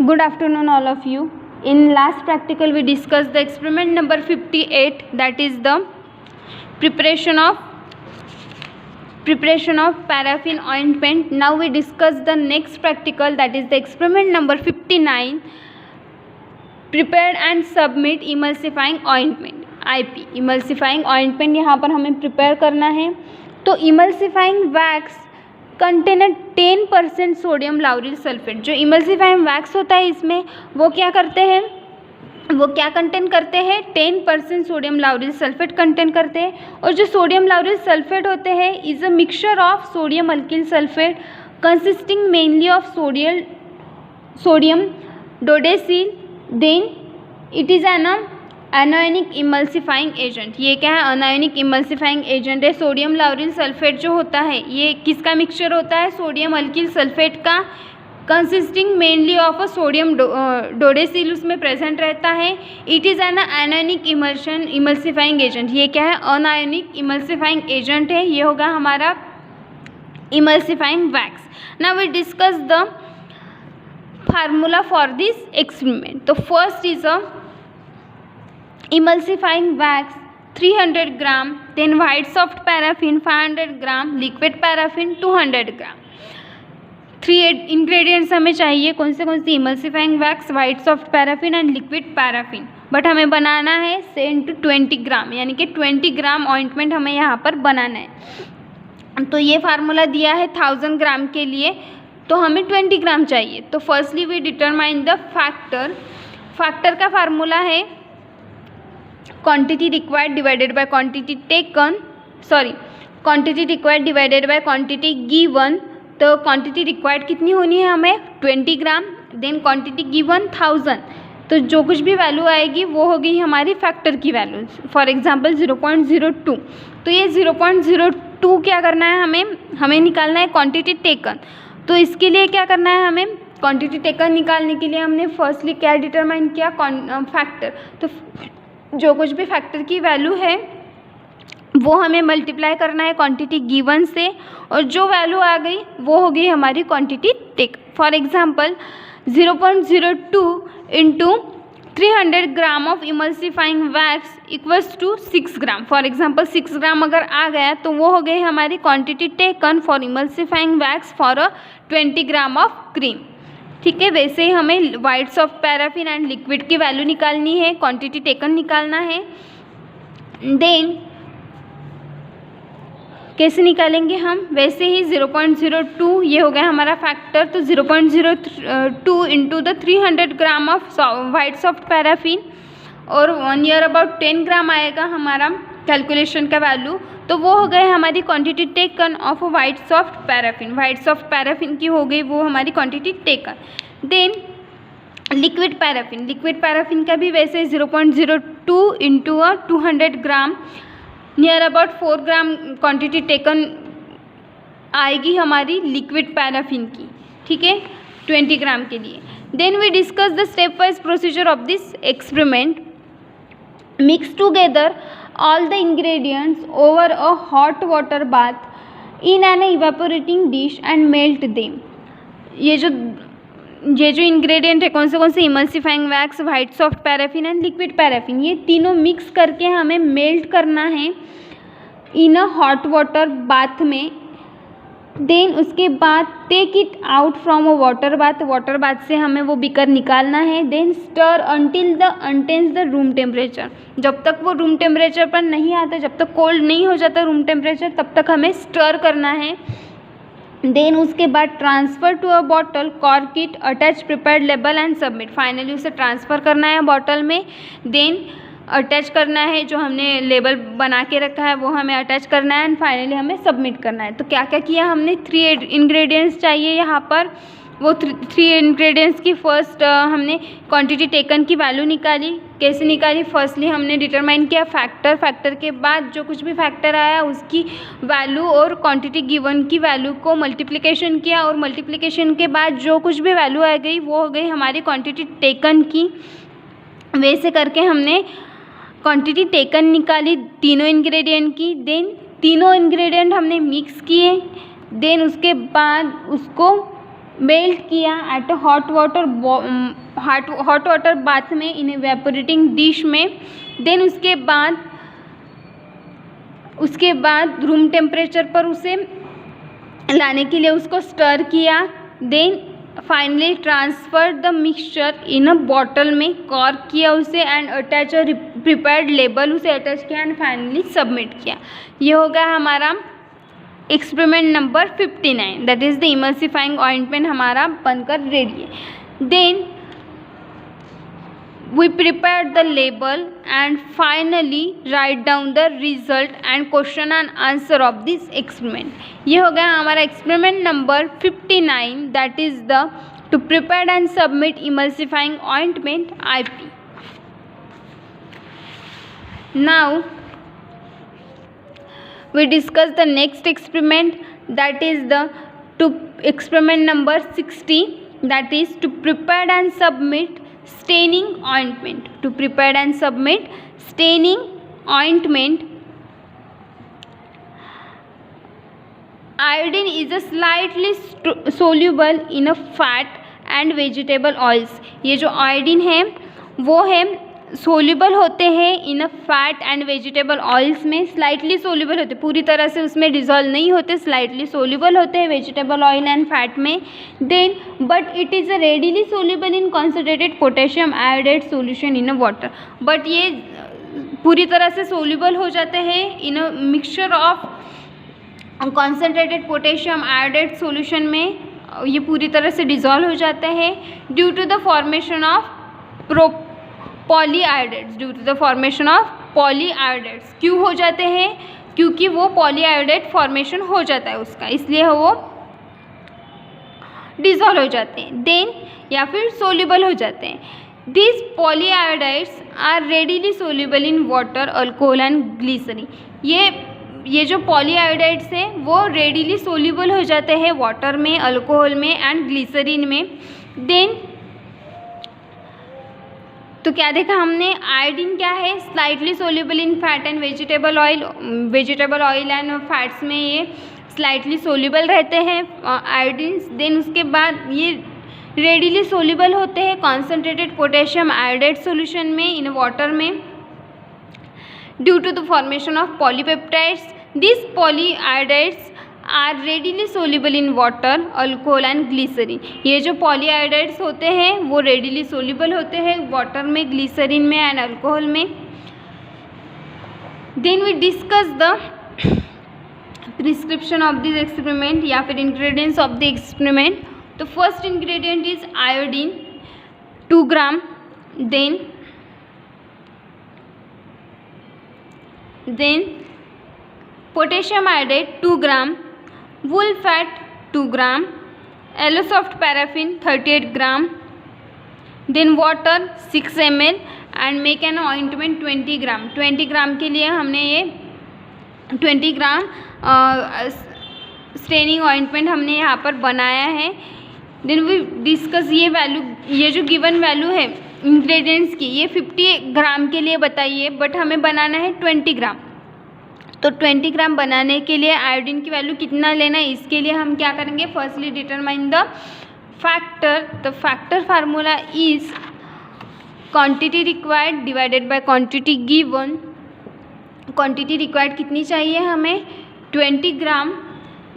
Good afternoon all of you. In last practical we discussed the experiment number 58, that is the preparation of paraffin ointment. Now we discuss the next practical, that is the experiment number 59, prepared and submit emulsifying ointment, IP. emulsifying ointment यहाँ पर हमें prepare करना है. तो emulsifying wax contain 10% sodium lauryl sulphate. जो emulsifying wax होता है इसमें वो क्या कंटेन करते हैं 10% सोडियम लाउरिल सल्फेट कंटेन करते हैं. और जो सोडियम लाउरिल सल्फेट होते हैं is a mixture of sodium alkyl sulphate consisting mainly of sodium dodecyl. Then it is an anionic emulsifying agent. ये क्या है? अनायोनिक इमल्सिफाइंग एजेंट है. सोडियम लाउरिल सल्फेट जो होता है ये किसका मिक्सचर होता है? सोडियम अल्किल सल्फेट का, consisting mainly of a sodium dodecyl उसमें प्रेजेंट रहता है. It is an anionic emulsifying agent. ये क्या है? अनायोनिक इमल्सिफाइंग एजेंट है. ये होगा हमारा emulsifying wax. Now we discuss the formula for this experiment. तो first is a emulsifying wax 300 gram, then white soft paraffin 500 gram, liquid paraffin 200 gram. 3 ingredients हमें चाहिए. कौन सी emulsifying wax, white soft paraffin and liquid paraffin. But हमें बनाना है 10 to 20 ग्राम, यानी कि 20 ग्राम ointment हमें यहाँ पर बनाना है. तो ये फार्मूला दिया है 1000 ग्राम के लिए, तो हमें 20 ग्राम चाहिए. तो firstly we determine the factor का फार्मूला है quantity required divided by quantity taken, quantity required divided by quantity given. तो क्वांटिटी रिक्वायर्ड कितनी होनी है हमें? 20 ग्राम. Then quantity given 1000. तो जो कुछ भी वैल्यू आएगी वो होगी हमारी फैक्टर की वैल्यू. For example 0.02. तो ये 0.02 क्या करना है हमें निकालना है क्वांटिटी टेकन. तो इसके लिए क्या करना है हमें? क्वांटिटी टेकन निकालने के लिए हमने फर्स्टली क्या डिटरमाइन किया? फैक्टर. तो जो कुछ भी फैक्टर की वैल्यू है वो हमें मल्टीप्लाई करना है क्वांटिटी गिवन से, और जो वैल्यू आ गई वो होगी हमारी quantity take. For example 0.02 into 300 gram of emulsifying wax equals to 6 gram. For example 6 gram अगर आ गया तो वो हो गई हमारी quantity taken for emulsifying wax for 20 gram of cream. ठीक है. वैसे ही हमें white soft paraffin and liquid की वैल्यू निकालनी है, क्वांटिटी टेकन निकालना है. देन कैसे निकालेंगे हम? वैसे ही 0.02 ये हो गया हमारा फैक्टर. तो 0.02 into the 300 gram of white soft paraffin, और 1 ईयर अबाउट 10 ग्राम आएगा हमारा कैलकुलेशन का वैल्यू. तो वो हो गए हमारी quantity taken of white soft paraffin. White soft paraffin की हो गई वो हमारी quantity taken. Then liquid paraffin का भी वैसे 0.02 into 200 gram, near about 4 gram quantity taken आएगी हमारी लिक्विड पैराफिन की. ठीक है, 20 ग्राम के लिए. Then we discuss the stepwise procedure of this experiment. Mix together all the ingredients over a hot water bath in an evaporating dish and melt them. ये जो ingredient है कौन से emulsifying wax, white soft paraffin and liquid paraffin, ये तीनों mix करके हमें melt करना है in a hot water bath में. देन उसके बाद take it out from a water bath से हमें वो बीकर निकालना है. Then stir until the attains the room temperature. जब तक वो रूम टेम्परेचर पर नहीं आता, जब तक कोल्ड नहीं हो जाता रूम टेम्परेचर, तब तक हमें स्टर करना है. देन उसके बाद transfer to a bottle, cork it, attach prepared label and submit. Finally उसे ट्रांसफ़र करना है बॉटल में. देन अटैच करना है, जो हमने लेबल बना के रखा है वो हमें अटैच करना है, एंड फाइनली हमें सबमिट करना है. तो क्या क्या किया हमने? 3 इंग्रेडिएंट्स चाहिए यहाँ पर. वो 3 इंग्रेडिएंट्स की फर्स्ट हमने क्वांटिटी टेकन की वैल्यू निकाली. कैसे निकाली? फर्स्टली हमने डिटरमाइन किया फैक्टर के बाद जो कुछ भी फैक्टर आया उसकी वैल्यू और क्वांटिटी गिवन की वैल्यू को मल्टीप्लिकेशन किया, और मल्टीप्लिकेशन के बाद जो कुछ भी वैल्यू आ गई वो हो गई हमारी क्वांटिटी टेकन की. वैसे करके हमने क्वांटिटी टेकन निकाली तीनों इंग्रेडिएंट की. देन तीनों इंग्रेडिएंट हमने मिक्स किए. देन उसके बाद उसको मेल्ट किया एट हॉट वाटर बाथ में इन एवेपोरेटिंग डिश में। देन उसके बाद रूम टेम्परेचर पर उसे लाने के लिए उसको स्टर किया। Then finally transfer the mixture in a bottle में, कॉर्क किया उसे and attach a prepared label, उसे अटैच किया एंड फाइनली सबमिट किया। ये हो गया हमारा experiment number 59, that is the emulsifying ointment हमारा बनकर रेडी है। Then we prepared the label and finally write down the result and question and answer of this experiment। ये हो गया हमारा experiment number 59, that is the two prepare and submit emulsifying ointment IP। Now we discuss the next experiment, that is the experiment number 60, that is to prepare and submit staining ointment। To prepare and submit staining ointment, iodine is a slightly soluble in a fat and vegetable oils। ये जो iodine है वो है soluble होते हैं in a fat and vegetable oils में, slightly soluble होते, पूरी तरह से उसमें डिजॉल्व नहीं होते, स्लाइटली सोल्यूबल होते हैं वेजिटेबल ऑयल एंड फैट में। Then but it is a readily soluble in concentrated potassium iodide solution in a water. But ये पूरी तरह से सोल्यूबल हो जाते हैं in a mixture of concentrated potassium iodide solution में, ये पूरी तरह से डिजॉल्व हो जाते हैं due to the formation of polyiodides. Due to the formation of polyiodides क्यों हो जाते हैं? क्योंकि वो पॉलीआयोडाइड फॉर्मेशन हो जाता है उसका, इसलिए वो डिजॉल्व हो जाते हैं देन या फिर सोल्यूबल हो जाते हैं। This polyiodides are readily soluble in water, alcohol and glycerin. ये जो पॉलीआयोडाइड्स हैं वो रेडिली सोल्यूबल हो जाते हैं वाटर में, अल्कोहल में एंड ग्लिसरीन में। देन तो क्या देखा हमने, आयोडीन क्या है, slightly soluble in fat and vegetable oil and fats में ये स्लाइटली सोल्यूबल रहते हैं आयोडीन्स। देन उसके बाद ये रेडिली सोल्यूबल होते हैं कॉन्सेंट्रेटेड पोटेशियम आयोडाइड सॉल्यूशन में इन वाटर में due to the formation of polypeptides. This polyiodides are readily soluble in water, alcohol and glycerin. ये जो पॉलीआयोडाइड्स होते हैं वो रेडिली सोल्यूबल होते हैं वाटर में, ग्लिसरीन में एंड अल्कोहल में। Then we discuss the prescription of this experiment या फिर इंग्रेडिएंट्स ऑफ द एक्सपेरिमेंट। तो first ingredient is iodine 2 gram, then potassium iodide 2 gram, wool fat 2 gram, yellow soft paraffin 38 gram, then water 6 ml and make an ointment 20 gram। 20 gram के लिए हमने ये 20 gram staining ointment हमने यहाँ पर बनाया है। देन वी डिस्कस ये वैल्यू, ये जो गिवन वैल्यू है इंग्रेडिएंट्स की ये 50 ग्राम के लिए बताइए, बट हमें बनाना है 20 ग्राम। तो 20 ग्राम बनाने के लिए आयोडीन की वैल्यू कितना लेना है, इसके लिए हम क्या करेंगे, firstly determine the factor. The factor formula is quantity required divided by quantity given. Quantity required कितनी चाहिए हमें, 20 ग्राम,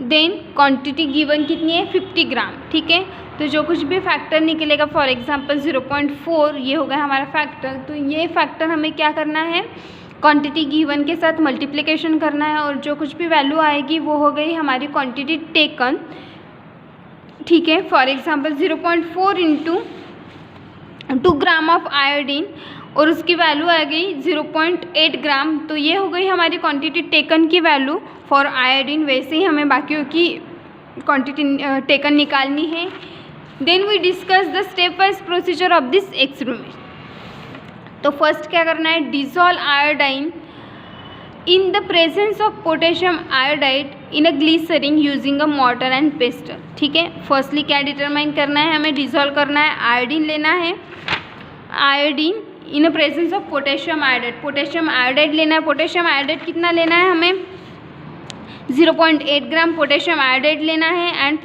देन क्वांटिटी गिवन कितनी है, 50 ग्राम। ठीक है, तो जो कुछ भी फैक्टर निकलेगा, फॉर एग्जांपल 0.4 ये होगा हमारा फैक्टर। तो ये फैक्टर हमें क्या करना है, क्वांटिटी गिवन के साथ मल्टीप्लिकेशन करना है और जो कुछ भी वैल्यू आएगी वो हो गई हमारी क्वांटिटी टेकन। ठीक है, for example 0.4 into 2 gram of iodine और उसकी वैल्यू आ गई 0.8 ग्राम, तो ये हो गई हमारी क्वांटिटी टेकन की वैल्यू फॉर आयोडीन। वैसे ही हमें बाकियों की क्वांटिटी टेकन निकालनी है। Then we discuss the stepwise procedure of this experiment. तो फर्स्ट क्या करना है, dissolve iodine in the presence of potassium iodide in a glycerine using a mortar and pestle. ठीक है, फर्स्टली क्या डिटरमाइन करना है, हमें डिसॉल्व करना है, आयोडीन लेना है, iodine in a presence of potassium iodide, potassium iodide लेना है। पोटेशियम आयोडाइड कितना लेना है हमें, 0.8 ग्राम पोटेशियम आयोडाइड लेना है एंड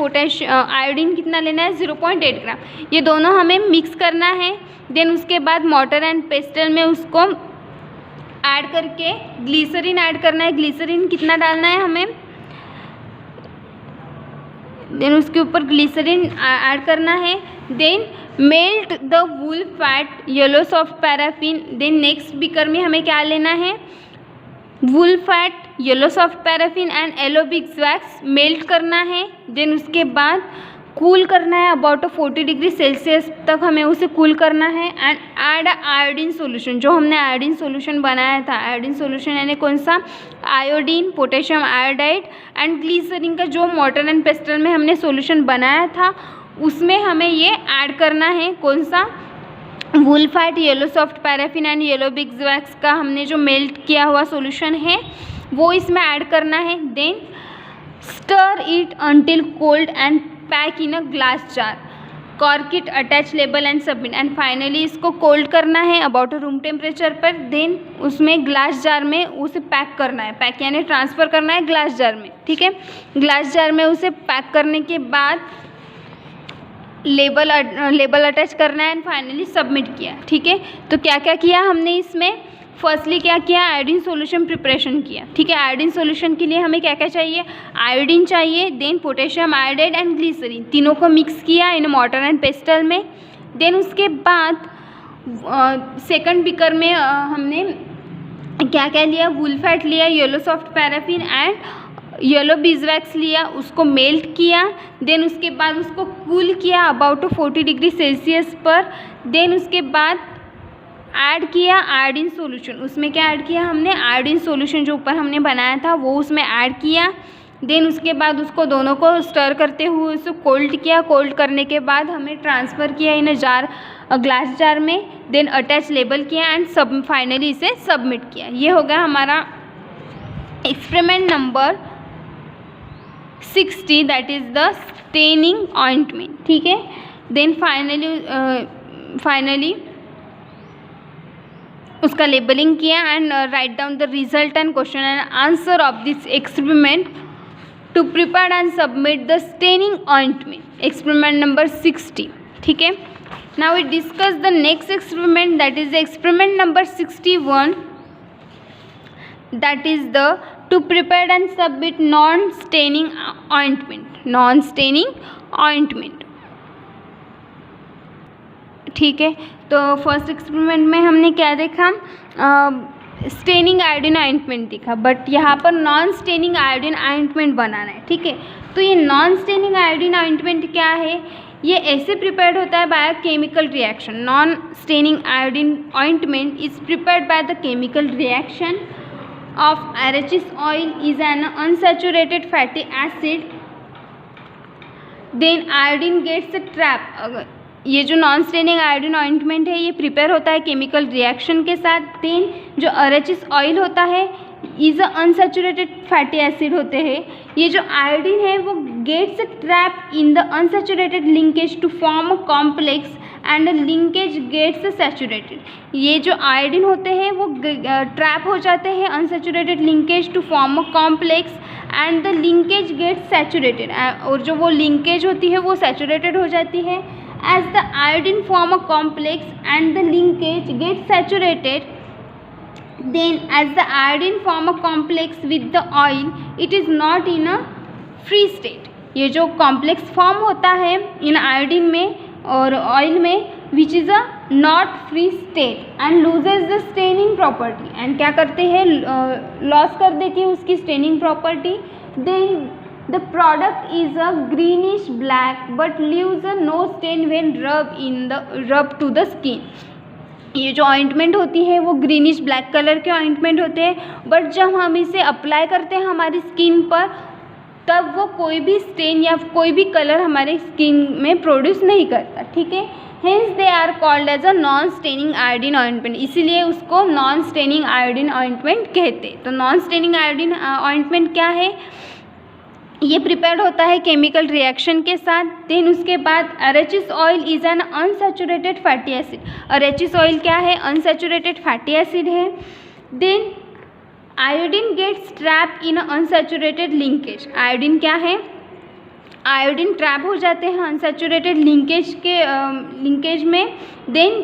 आयोडीन कितना लेना है 0.8 ग्राम। ये दोनों हमें मिक्स करना है। देन उसके बाद मॉर्टर एंड पेस्टल में उसको ऐड करके ग्लिसरीन ऐड करना है। ग्लिसरीन कितना डालना है हमें, देन उसके ऊपर ग्लिसरीन ऐड करना है। Then melt the wool fat yellow soft paraffin. Then next beaker में हमें क्या लेना है, wool fat yellow soft paraffin and yellow beeswax melt करना है। देन उसके बाद कूल करना है अबाउट 40 डिग्री सेल्सियस तक हमें उसे कूल करना है एंड ऐड आयोडीन सोल्यूशन। जो हमने आयोडीन सोल्यूशन बनाया था, आयोडीन सोल्यूशन यानी कौन सा, iodine, potassium iodide and glycerine का जो मॉर्टर एंड पेस्टल में हमने सोल्यूशन बनाया था उसमें हमें ये ऐड करना है। कौन सा, wool fat yellow soft paraffin and yellow beeswax का हमने जो मेल्ट किया हुआ सोल्यूशन है वो इसमें ऐड करना है। Then stir it until cold and pack in a glass jar, cork it, attach label and submit. And finally इसको कोल्ड करना है अबाउट रूम टेम्परेचर पर। देन उसमें ग्लास जार में उसे पैक करना है, पैक यानी ट्रांसफ़र करना है ग्लास जार में, ठीक है। ग्लास जार में उसे पैक करने के बाद लेबल अटैच करना है एंड फाइनली सबमिट किया, ठीक है। तो क्या क्या किया हमने इसमें, फर्स्टली क्या किया, आयोडीन सॉल्यूशन प्रिपरेशन किया, ठीक है। आयोडीन सॉल्यूशन के लिए हमें क्या क्या चाहिए, आयोडीन चाहिए, then potassium iodide and glycerin, तीनों को मिक्स किया इन मॉर्टर एंड पेस्टल में। देन उसके बाद सेकंड बीकर में हमने क्या क्या लिया, वूल फैट लिया, yellow soft paraffin and yellow beeswax लिया, उसको मेल्ट किया। देन उसके बाद उसको कूल किया अबाउट 40 डिग्री सेल्सियस पर। देन उसके बाद ऐड किया आयोडीन सॉल्यूशन। उसमें क्या ऐड किया हमने, आयोडीन सॉल्यूशन जो ऊपर हमने बनाया था वो उसमें ऐड किया। देन उसके बाद उसको दोनों को स्टर करते हुए उसको कोल्ड किया। कोल्ड करने के बाद हमें ट्रांसफ़र किया इन ग्लास जार में। देन अटैच लेबल किया एंड फाइनली इसे सबमिट किया। ये हो गया हमारा experiment number 60, that is the staining ointment, ठीक है। देन फाइनली उसका लेबलिंग किया and write down the result and question and answer of this experiment to prepare and submit the staining ointment, experiment number 60, ठीक है। Now we discuss the next experiment, that is the experiment number 61, that is the to prepare and submit non-staining ointment, ठीक है। तो first experiment में हमने क्या देखा, staining iodine ointment दिखा, बट यहाँ पर नॉन स्टेनिंग आयोडीन ऑइंटमेंट बनाना है, ठीक है। तो ये नॉन स्टेनिंग आयोडीन ऑइंटमेंट क्या है, ये ऐसे प्रिपेयर्ड होता है by chemical reaction. Non staining iodine ointment is prepared by the chemical reaction of arachis oil is an unsaturated fatty acid, then iodine gets a trap। ये जो non staining iodine ointment है ये prepare होता है chemical reaction के साथ। Then जो अरेचिस oil होता है is a unsaturated fatty acid होते हैं। ये जो आयोडीन है वो gets trap in the unsaturated linkage to form a complex and linkage gets saturated. ये जो आयोडीन होते हैं वो ट्रैप हो जाते हैं unsaturated linkage to form a complex and the linkage gets saturated, और जो वो लिंकेज होती है वो सैचुरेटेड हो जाती है। As the iodine form a complex and the linkage gets saturated, then as the iodine form a complex with the oil, it is not in a free state। ये जो कॉम्प्लेक्स फॉर्म होता है इन iodine में और oil में which is a not free state and loses the staining property, and क्या करते हैं, लॉस कर देती है उसकी staining property. Then the product is a greenish black but leaves a no stain when rub to the skin. ये जो ointment होती है वो ग्रीनिश ब्लैक कलर के ऑइंटमेंट होते हैं, बट जब हम इसे अप्लाई करते हैं हमारी स्किन पर तब वो कोई भी स्टेन या कोई भी कलर हमारे स्किन में प्रोड्यूस नहीं करता, ठीक है। Hence they are called as a non staining iodine ointment, इसीलिए उसको नॉन स्टेनिंग आयोडीन ऑइंटमेंट कहते हैं। तो नॉन स्टेनिंग आयोडीन ऑइंटमेंट क्या है, ये प्रिपेयर्ड होता है केमिकल रिएक्शन के साथ। देन उसके बाद arachis oil is an unsaturated fatty acid. Arachis oil क्या है, अनसैचुरेटेड फैटी एसिड है। Then iodine gets trap in unsaturated linkage. Iodine क्या है, आयोडीन ट्रैप हो जाते हैं अनसैचुरेटेड लिंकेज में, देन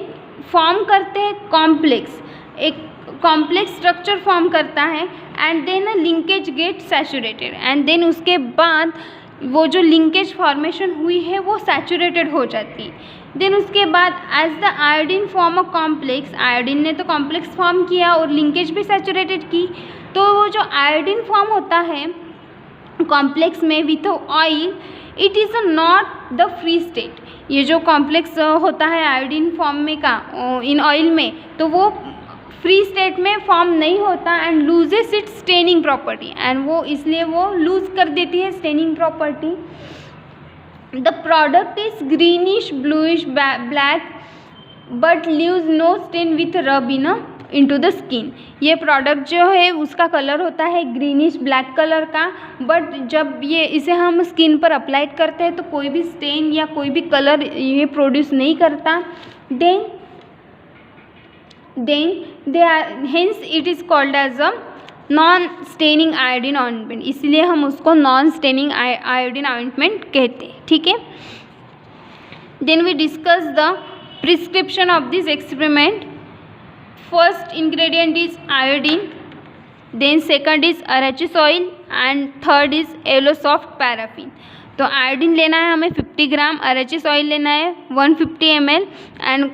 फॉर्म करते हैं कॉम्प्लेक्स, एक कॉम्प्लेक्स स्ट्रक्चर फॉर्म करता है, and then linkage get saturated, and then उसके बाद वो जो लिंकेज फॉर्मेशन हुई है वो सैचुरेटेड हो जाती है। देन उसके बाद as the iodine form a complex, iodine ने तो कॉम्प्लेक्स फॉर्म किया और लिंकेज भी सैचुरेटेड की, तो वो जो आयोडीन फॉर्म होता है कॉम्प्लेक्स में with oil, it is not the free state. ये जो कॉम्प्लेक्स होता है आयोडीन फॉर्म में का इन ऑयल में, तो वो फ्री स्टेट में फॉर्म नहीं होता and loses its staining property, and वो इसलिए वो लूज कर देती है staining property. The product is greenish bluish black but leaves no stain with rub into the skin. ये प्रोडक्ट जो है उसका कलर होता है ग्रीनिश ब्लैक कलर का, बट जब इसे हम स्किन पर अप्लाई करते हैं तो कोई भी स्टेन या कोई भी कलर ये प्रोड्यूस नहीं करता। Then they are hence it is called as a non staining iodine ointment, इसलिए हम उसको नॉन स्टेनिंग आयोडीन ऑइंटमेंट कहते हैं। ठीक है, then we discuss the prescription of this experiment. First ingredient is iodine, then second is arachis oil, and third is yellow soft paraffin. तो iodine लेना है हमें 50 ग्राम, अरेचिस ऑयल लेना है 150 ml, and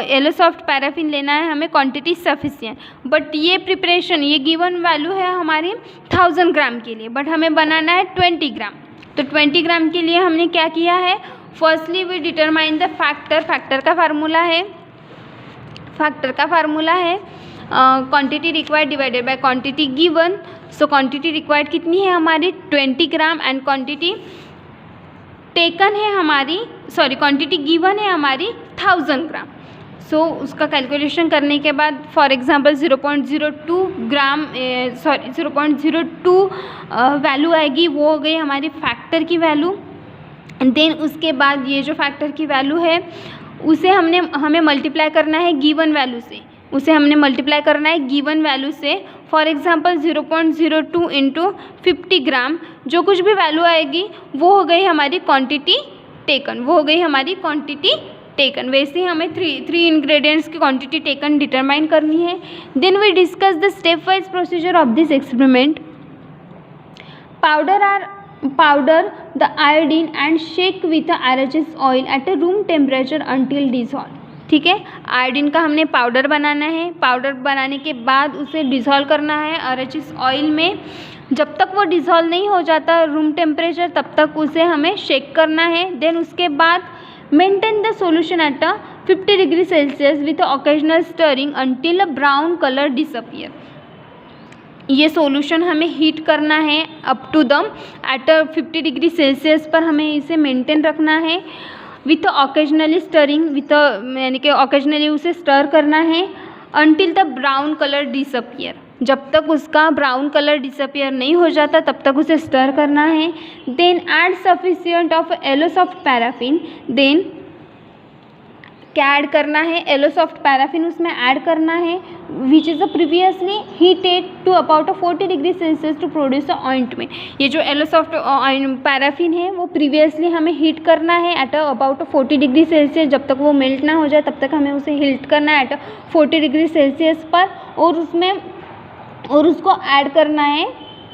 yellow soft paraffin लेना है हमें क्वांटिटी सफिशिएंट। बट ये प्रिपरेशन, ये गिवन वैल्यू है हमारी 1000 ग्राम के लिए, बट हमें बनाना है 20 ग्राम। तो 20 ग्राम के लिए हमने क्या किया है, firstly we determine the factor. Factor का फार्मूला है quantity required divided by quantity given. So quantity required कितनी है हमारी 20 ग्राम, एंड क्वांटिटी टेकन है हमारी, सॉरी क्वांटिटी गिवन है हमारी 1000 ग्राम। सो उसका कैलकुलेशन करने के बाद for example 0.02 gram, sorry 0.02 value आएगी, वो हो गई हमारी फैक्टर की वैल्यू। देन उसके बाद ये जो फैक्टर की वैल्यू है उसे हमें मल्टीप्लाई करना है गिवन वैल्यू से, उसे हमने मल्टीप्लाई करना है गिवन वैल्यू से। फॉर एग्जांपल 0.02 इंटू 50 ग्राम, जो कुछ भी वैल्यू आएगी वो हो गई हमारी क्वांटिटी टेकन, वैसे ही हमें थ्री इंग्रेडिएंट्स की क्वांटिटी टेकन डिटरमाइन करनी है। Then we discuss the stepwise procedure of this experiment. Powder the iodine and shake with arachis oil at a room temperature until dissolve. ठीक है, iodine का हमने पाउडर बनाना है, powder बनाने के बाद उसे डिसॉल्व करना है अरेचिस ऑयल में। जब तक वो डिसॉल्व नहीं हो जाता रूम टेम्परेचर, तब तक उसे हमें शेक करना है। देन उसके बाद maintain the solution at 50 degree Celsius with occasional stirring until a brown colour disappear. ये सॉल्यूशन हमें हीट करना है up to the at 50 degree Celsius पर हमें इसे मेंटेन रखना है विथ ऑकेजनली स्टरिंग, यानी कि ऑकेजनली उसे स्टर करना है until the brown colour disappear. जब तक उसका ब्राउन कलर डिसअपियर नहीं हो जाता तब तक उसे स्टर करना है। Then add sufficient of yellow soft paraffin, then क्या ऐड करना है, येलो सॉफ्ट पैराफिन उसमें ऐड करना है which is previously heated to about 40 degree Celsius to produce ointment. ये जो येलो सॉफ्ट पैराफिन है वो प्रीवियसली हमें हीट करना है एट अबाउट 40 डिग्री सेल्सियस। जब तक वो मेल्ट ना हो जाए तब तक हमें उसे हीट करना है एट 40 डिग्री सेल्सियस पर, और उसको ऐड करना है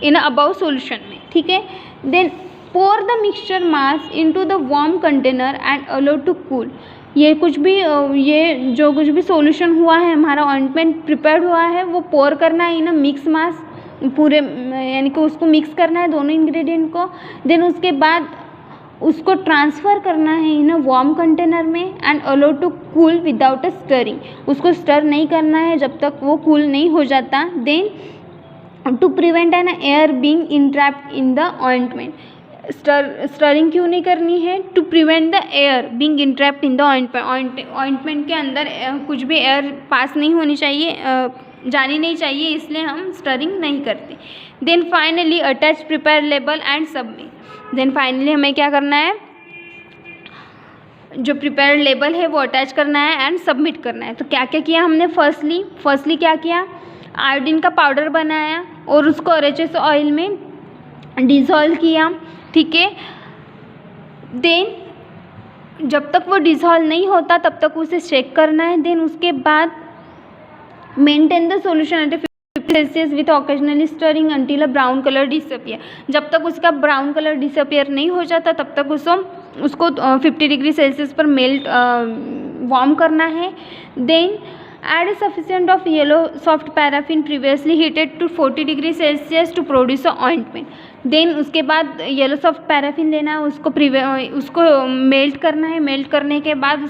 इन अबाउ सॉल्यूशन में। ठीक है, then pour the mixture mass into the warm container and allow to cool. ये जो कुछ भी सॉल्यूशन हुआ है, हमारा ऑइंटमेंट प्रिपेयर्ड हुआ है, वो पोर करना है इन मिक्स मास पूरे, यानी कि उसको मिक्स करना है दोनों इंग्रेडिएंट को। देन उसके बाद उसको ट्रांसफ़र करना है इन वार्म कंटेनर में and allow to cool without a stirring. उसको स्टर नहीं करना है जब तक वो कूल नहीं हो जाता। Then to prevent an air being entrapped in the ointment. Stirring क्यों नहीं करनी है, to prevent the air being entrapped in the ointment के अंदर कुछ भी एयर पास नहीं होनी चाहिए, जानी नहीं चाहिए, इसलिए हम स्टरिंग नहीं करते। Then finally attach prepare label and submit. Then finally हमें क्या करना है, जो प्रिपेयर लेबल है वो अटैच करना है एंड सबमिट करना है। तो क्या क्या किया हमने, फर्स्टली क्या किया, आयोडीन का पाउडर बनाया, और उसको RHS ऑयल में डिज़ोल्व किया, ठीक है। देन जब तक वो डिज़ोल्व नहीं होता तब तक उसे चेक करना है। देन उसके बाद maintain the solution at 50 Celsius with occasionally stirring until a brown colour disappear. जब तक उसका ब्राउन कलर डिसअपियर नहीं हो जाता तब तक उसको 50 डिग्री सेल्सियस पर वार्म करना है। Then add a sufficient of yellow soft paraffin previously heated to 40 degree Celsius to produce ointment. Then उसके बाद येलो सॉफ्ट पैराफिन लेना है, उसको मेल्ट करना है। मेल्ट करने के बाद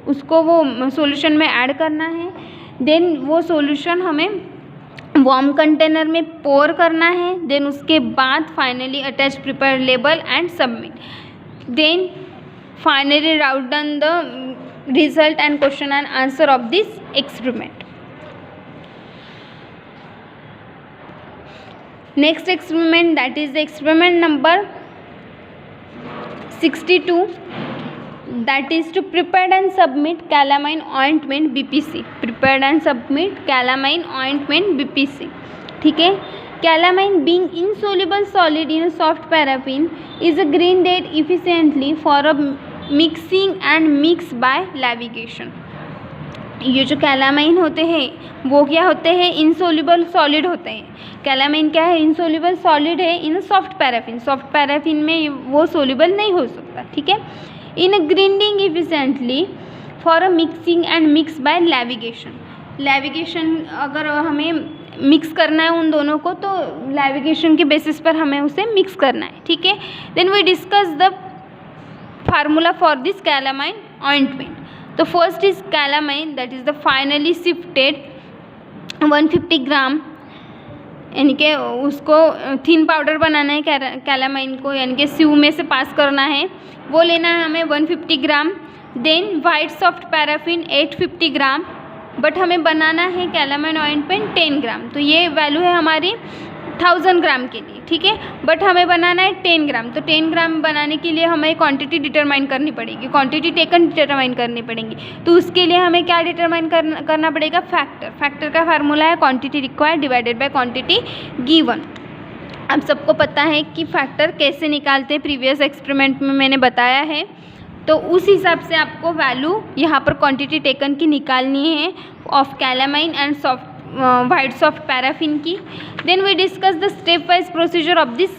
उसको वो सॉल्यूशन में ऐड करना है। देन वो सॉल्यूशन हमें वार्म कंटेनर में पोर करना है। देन उसके बाद finally attach prepare label and submit. Then finally wrote down the result and question and answer of this experiment. Next experiment, that is the experiment number 62, that is to prepare and submit calamine ointment BPC. Prepared and submit calamine ointment BPC, ठीक है। Calamine being insoluble solid in a soft paraffin is grinded efficiently for a mixing and mix by levigation. ये जो calamine होते हैं वो क्या होते हैं, इनसोल्यूबल सॉलिड होते हैं। कैलामाइन क्या है, इनसोल्यूबल सॉलिड है in soft paraffin. Soft paraffin में वो सोल्यूबल नहीं हो सकता, ठीक है। In grinding efficiently for a mixing and mix by levigation. Levigation अगर हमें मिक्स करना है उन दोनों को तो लैविगेशन के बेसिस पर हमें उसे मिक्स करना है, ठीक है। Then we discuss the formula for this calamine ointment. The first is calamine, that is the finally sifted 150 ग्राम, यानी कि उसको थिन पाउडर बनाना है कैलामाइन को, यानी कि सिव में से पास करना है, वो लेना है हमें 150 gram. Then white soft paraffin 850 gram, but हमें बनाना है कैलामाइन ऑइंटमेंट 10 ग्राम। तो ये वैल्यू है हमारी 1000 ग्राम के लिए, ठीक है। बट हमें बनाना है 10 ग्राम। तो 10 ग्राम बनाने के लिए हमें क्वांटिटी डिटरमाइन करनी पड़ेगी, क्वांटिटी टेकन डिटरमाइन करनी पड़ेगी। तो उसके लिए हमें क्या डिटरमाइन करना पड़ेगा, फैक्टर। फैक्टर का फार्मूला है quantity required divided by quantity given. अब सबको पता है कि फैक्टर कैसे निकालते हैं, प्रीवियस एक्सपेरिमेंट में मैंने बताया है। तो उस हिसाब से आपको वैल्यू यहाँ पर क्वांटिटी टेकन की निकालनी है of calamine and soft white soft paraffin की। Then we discuss the step wise procedure of this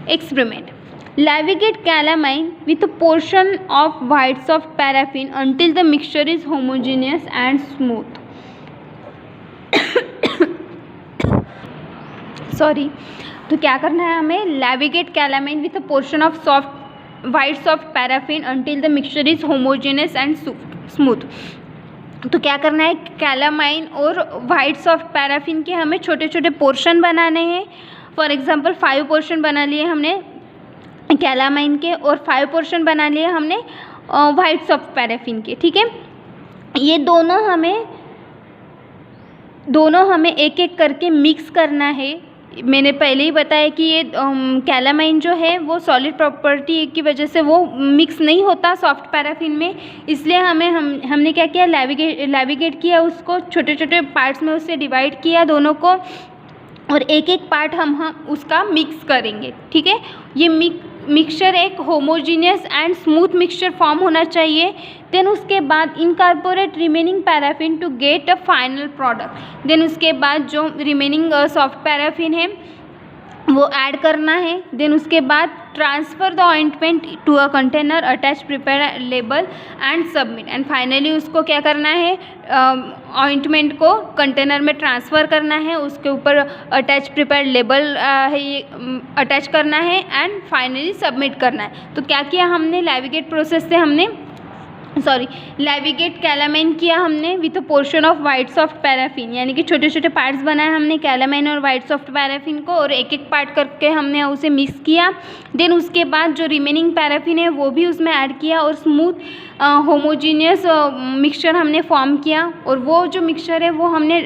experiment. Lavigate calamine with a portion of white soft paraffin until the mixture is homogeneous and smooth. Sorry, तो क्या करना है हमें, lavigate calamine with a portion of white soft paraffin until the mixture is homogeneous and smooth. तो क्या करना है, calamine और वाइट सॉफ्ट पैराफिन के हमें छोटे छोटे पोर्शन बनाने हैं। फॉर एग्जांपल 5 पोर्शन बना लिए हमने कैलामाइन के और 5 पोर्शन बना लिए हमने वाइट सॉफ्ट पैराफिन के, ठीक है। ये दोनों हमें एक एक करके मिक्स करना है। मैंने पहले ही बताया कि ये कैलामाइन जो है वो सॉलिड प्रॉपर्टी की वजह से वो मिक्स नहीं होता सॉफ्ट पैराफिन में, इसलिए हमने क्या किया, लैविगेट किया, उसको छोटे छोटे पार्ट्स में उससे डिवाइड किया दोनों को, और एक एक पार्ट हम उसका मिक्स करेंगे, ठीक है। ये मिक्सचर एक homogeneous and smooth mixture form होना चाहिए। देन उसके बाद incorporate remaining paraffin to get a final product. Then उसके बाद जो रिमेनिंग सॉफ्ट पैराफिन है वो ऐड करना है। देन उसके बाद transfer the ointment to a container, attach prepare label and submit. And finally उसको क्या करना है, ऑइंटमेंट को कंटेनर में ट्रांसफ़र करना है, उसके ऊपर अटैच प्रिपेयर लेबल है ये अटैच करना है एंड फाइनली सबमिट करना है। तो क्या किया हमने, लैविगेट प्रोसेस से हमने लैविगेट कैलामाइन किया हमने with a portion of white soft paraffin, यानी कि छोटे छोटे पार्ट्स बनाए हमने कैलामाइन और वाइट सॉफ्ट पैराफिन को, और एक एक पार्ट करके हमने उसे मिक्स किया। देन उसके बाद जो रिमेनिंग पैराफिन है वो भी उसमें ऐड किया और स्मूथ होमोजीनियस मिक्सचर हमने फॉर्म किया। और वो जो मिक्सचर है वो हमने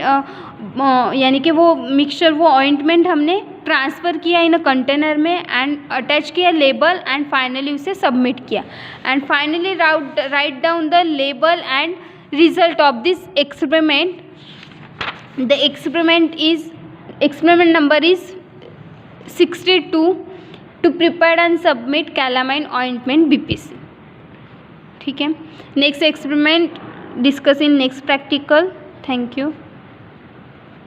यानी कि वो मिक्सचर, वो ऑइंटमेंट हमने ट्रांसफ़र किया इन अ कंटेनर में एंड अटैच किया लेबल एंड फाइनली उसे सबमिट किया। And finally right down the label and result of this experiment. The experiment is experiment number is 62 to prepare and submit calamine ointment BPC. ठीक है, next experiment discuss in next practical. Thank you.